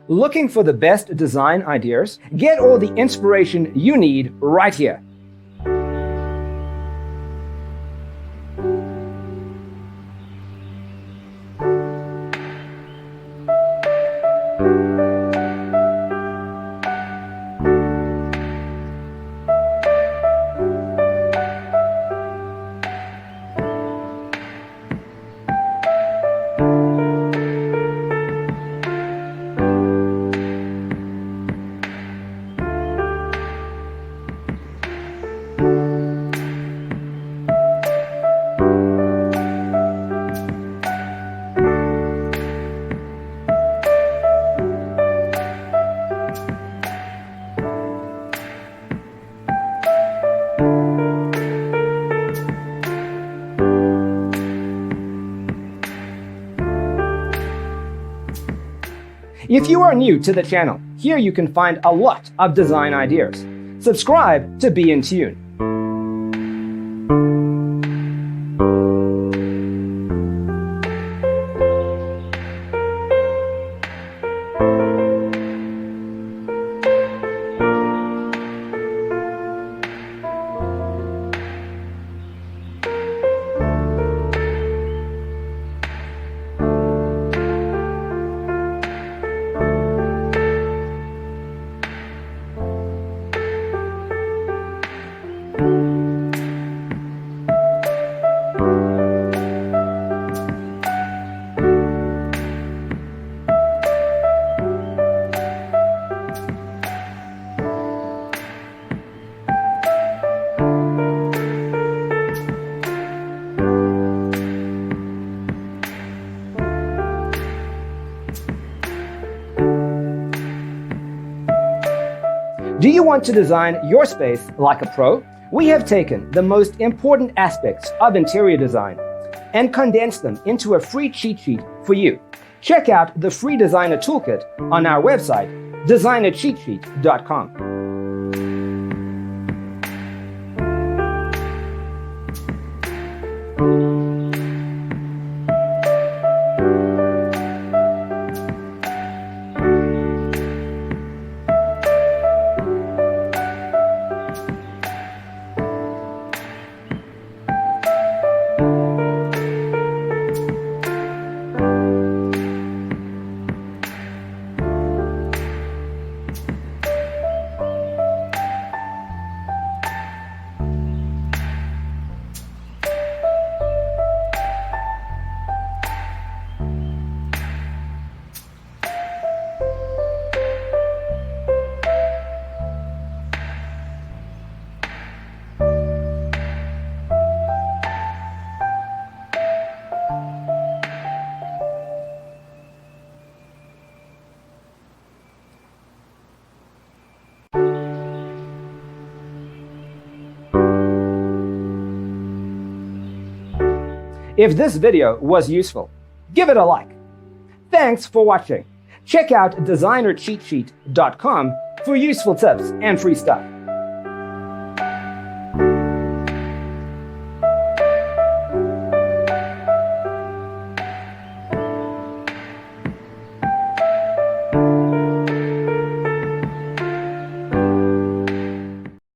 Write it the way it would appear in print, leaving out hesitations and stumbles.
Looking for the best design ideas? Get all the inspiration you need right here. If you are new to the channel, here you can find a lot of design ideas. Subscribe to be in tune. Do you want to design your space like a pro? We have taken the most important aspects of interior design and condensed them into a free cheat sheet for you. Check out the free designer toolkit on our website, designercheatsheet.com. If this video was useful, give it a like. Thanks for watching. Check out designercheatsheet.com for useful tips and free stuff.